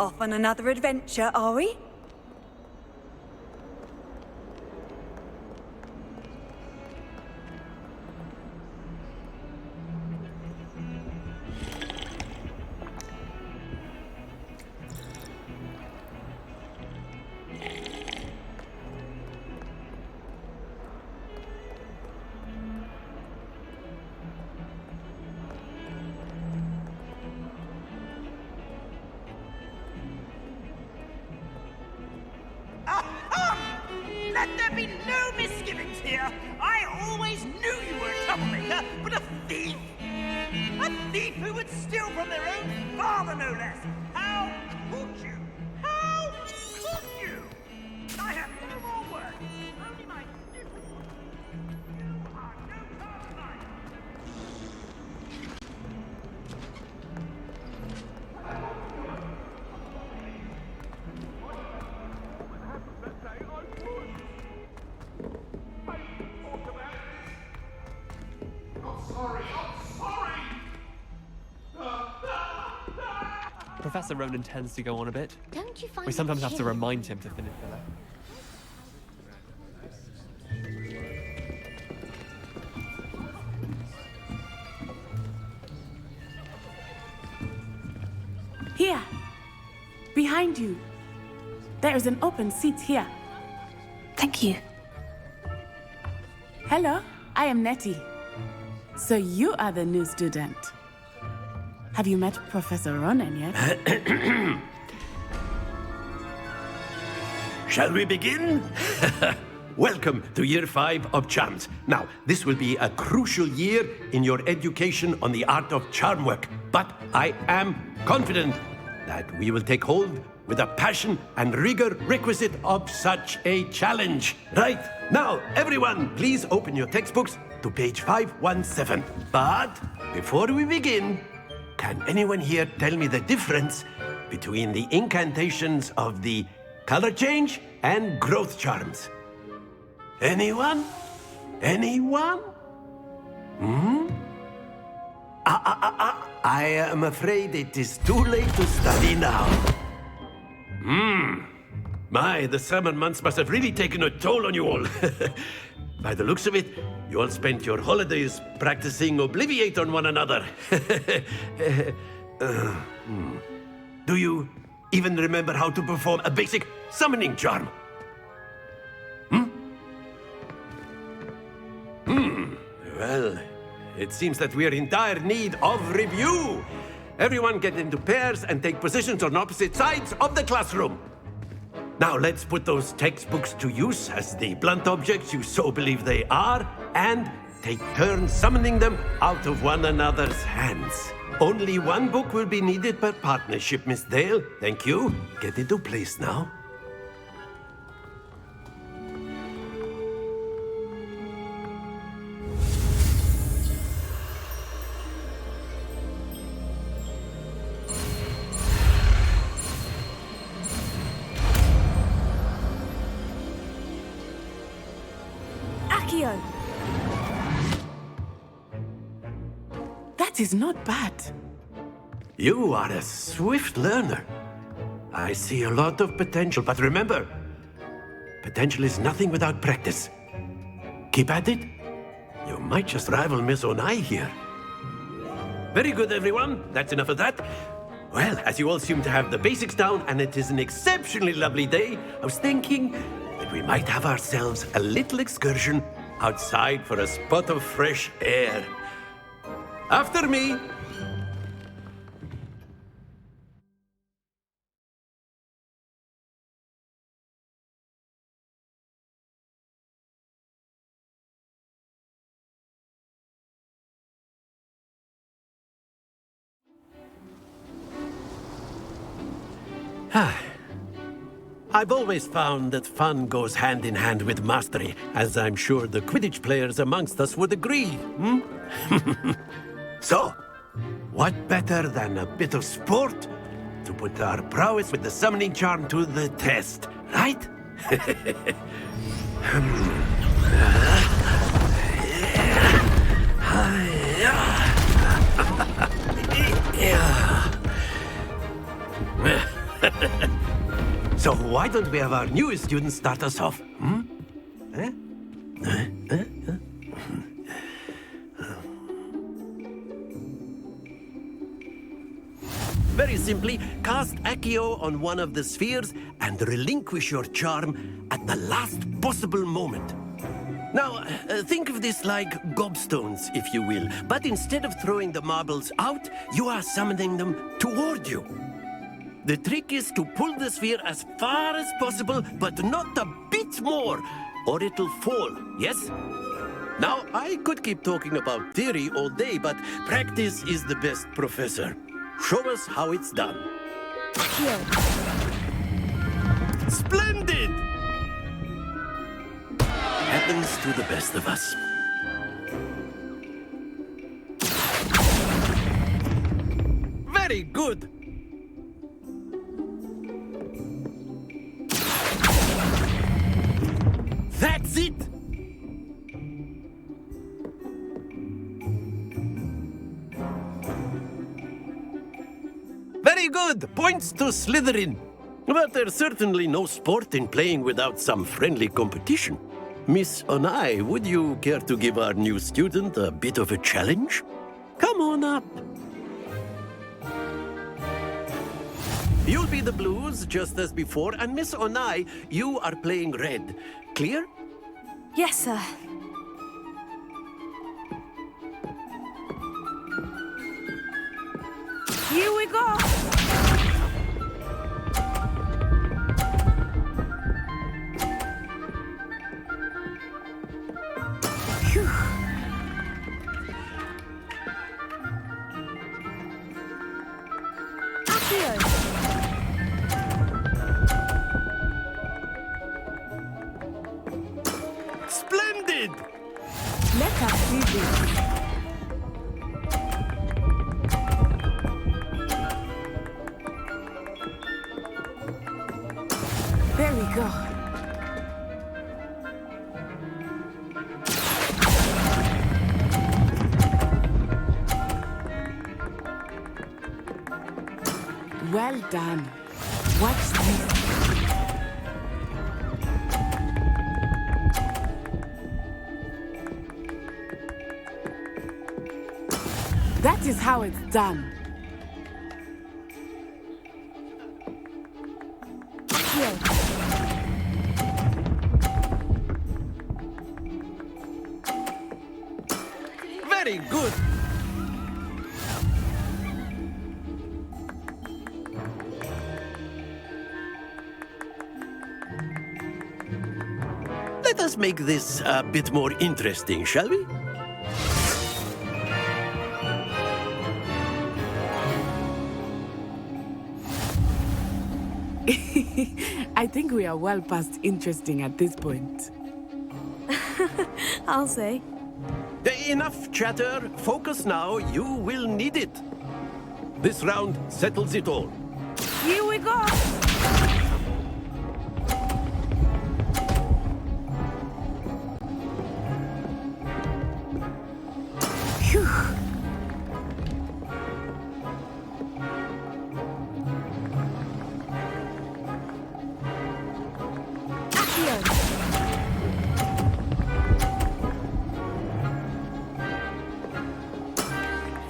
Off on another adventure, are we? Let there be no misgivings here. I always knew you were a troublemaker, but a thief! A thief who would steal from their own father, no less! How could you? How could you? I have no more words. Only my stupid one. You are no part of mine. Professor Ronan tends to go on a bit. Don't you find We sometimes have to chilly? remind him to finish the letter. Here! Behind you! There is an open seat here. Thank you. Hello, I am Nettie. So you are the new student. Have you met Professor Ronan yet? Shall we begin? Welcome to Year 5 of Charms. Now, this will be a crucial year in your education on the art of charm work, but I am confident that we will take hold with the passion and rigor requisite of such a challenge. Right, now, everyone, please open your textbooks to page 517. But before we begin, can anyone here tell me the difference between the incantations of the color change and growth charms? Anyone? Anyone? I am afraid it is too late to study now. My, the summer months must have really taken a toll on you all. By the looks of it, you all spent your holidays practicing Obliviate on one another. Do you even remember how to perform a basic summoning charm? Well, it seems that we are in dire need of review. Everyone get into pairs and take positions on opposite sides of the classroom. Now let's put those textbooks to use as the blunt objects you so believe they are, and take turns summoning them out of one another's hands. Only one book will be needed per partnership, Miss Dale. Thank you. Get into place now. Accio! That is not bad. You are a swift learner. I see a lot of potential, but remember, potential is nothing without practice. Keep at it. You might just rival Miss Onai here. Very good, everyone. That's enough of that. Well, as you all seem to have the basics down, and it is an exceptionally lovely day, I was thinking that we might have ourselves a little excursion outside for a spot of fresh air. After me. I've always found that fun goes hand in hand with mastery, as I'm sure the Quidditch players amongst us would agree. So, what better than a bit of sport to put our prowess with the summoning charm to the test, right? don't we have our newest student start us off? Very simply, cast Accio on one of the spheres and relinquish your charm at the last possible moment. Now, think of this like gobstones, if you will, but instead of throwing the marbles out, you are summoning them toward you. The trick is to pull the sphere as far as possible, but not a bit more, or it'll fall, yes? Now, I could keep talking about theory all day, but practice is the best professor. Show us how it's done. Accio. Splendid! Happens to the best of us. Very good! That's it! Very good! Points to Slytherin. But there's certainly no sport in playing without some friendly competition. Miss Onai, would you care to give our new student a bit of a challenge? Come on up. You'll be the blues, just as before, and Miss Onai, you are playing red. Clear? Yes, sir. Here we go. Phew. Accio. Splendid! Let us see this. There we go. Well done. Watch this. That is how it's done. Accio. Very good! Let us make this a bit more interesting, shall we? I think we are well past interesting at this point. I'll say. Enough chatter. Focus now. You will need it. This round settles it all. Here we go. Phew. Accio.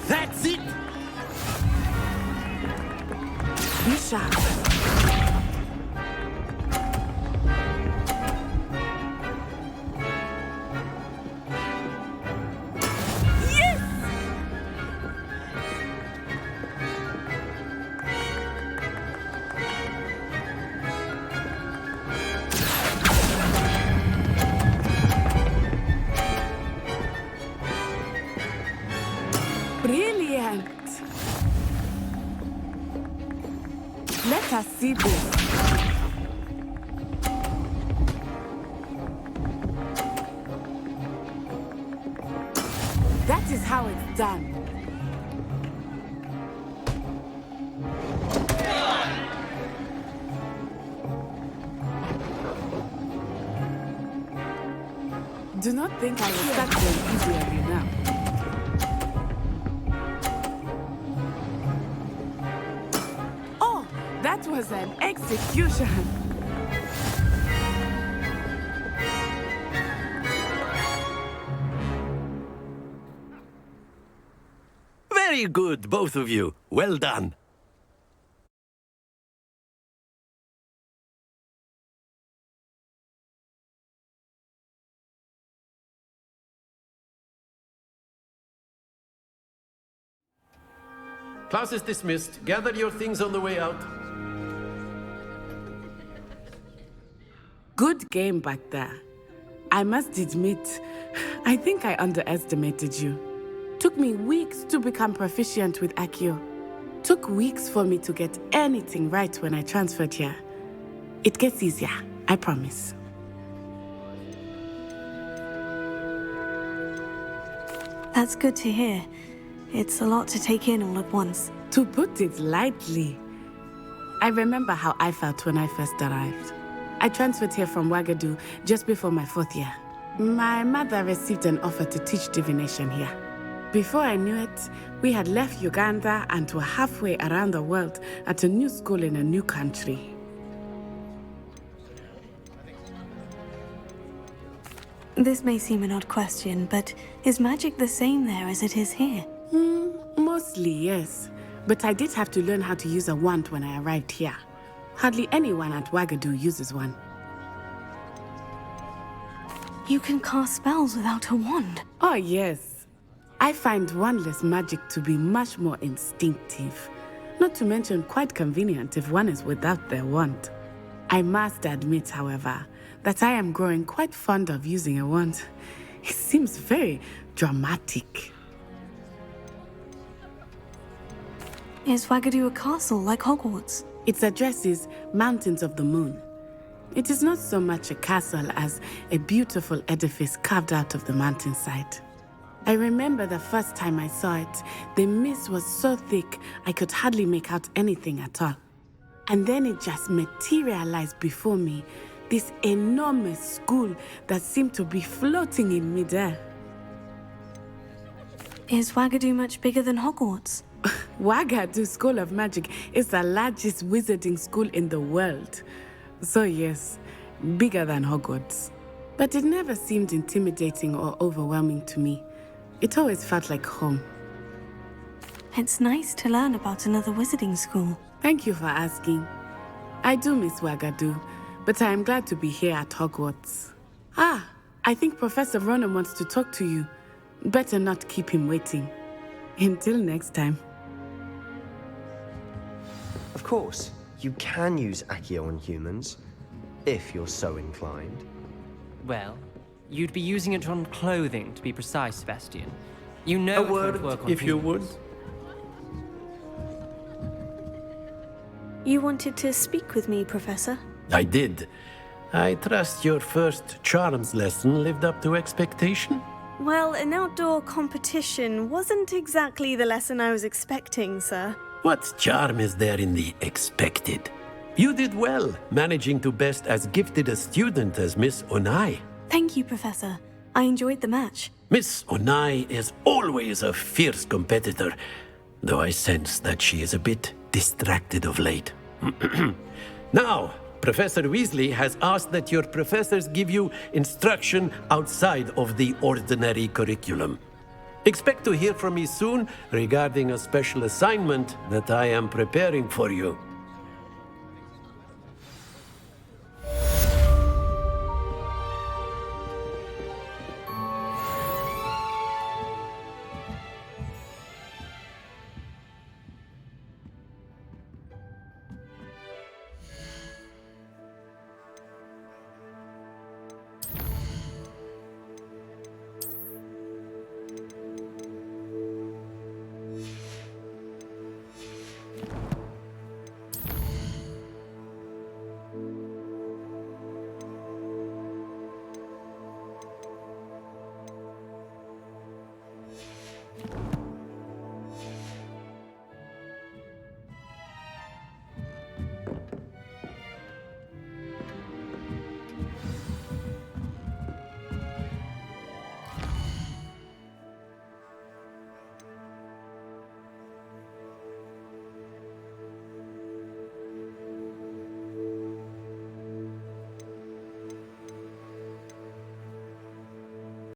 That's it! Be sharp. Brilliant! Let us see this. That is how it's done. Do not think I will start going easy on you now. Oh, that was an execution. Very good, both of you. Well done. Class is dismissed. Gather your things on the way out. Good game back there. I must admit, I think I underestimated you. Took me weeks to become proficient with Accio. Took weeks for me to get anything right when I transferred here. It gets easier, I promise. That's good to hear. It's a lot to take in all at once. To put it lightly, I remember how I felt when I first arrived. I transferred here from Ouagadougou just before my 4th year. My mother received an offer to teach divination here. Before I knew it, we had left Uganda and were halfway around the world at a new school in a new country. This may seem an odd question, but is magic the same there as it is here? Mostly, yes. But I did have to learn how to use a wand when I arrived here. Hardly anyone at Ouagadougou uses one. You can cast spells without a wand. Oh, yes. I find wandless magic to be much more instinctive. Not to mention quite convenient if one is without their wand. I must admit, however, that I am growing quite fond of using a wand. It seems very dramatic. Is Ouagadougou a castle like Hogwarts? Its address is Mountains of the Moon. It is not so much a castle as a beautiful edifice carved out of the mountainside. I remember the first time I saw it, the mist was so thick I could hardly make out anything at all. And then it just materialized before me, this enormous school that seemed to be floating in midair. Is Ouagadougou much bigger than Hogwarts? Ouagadougou School of Magic is the largest wizarding school in the world. So yes, bigger than Hogwarts. But it never seemed intimidating or overwhelming to me. It always felt like home. It's nice to learn about another wizarding school. Thank you for asking. I do miss Ouagadougou, but I am glad to be here at Hogwarts. Ah, I think Professor Ronan wants to talk to you. Better not keep him waiting. Until next time. Of course, you can use Accio on humans, if you're so inclined. Well, you'd be using it on clothing, to be precise, Sebastian. You know A it word, won't work on if you would. humans. You wanted to speak with me, Professor? I did. I trust your first charms lesson lived up to expectation? Well, an outdoor competition wasn't exactly the lesson I was expecting, sir. What charm is there in the expected? You did well, managing to best as gifted a student as Miss Onai. Thank you, Professor. I enjoyed the match. Miss Onai is always a fierce competitor, though I sense that she is a bit distracted of late. Now, Professor Weasley has asked that your professors give you instruction outside of the ordinary curriculum. Expect to hear from me soon regarding a special assignment that I am preparing for you.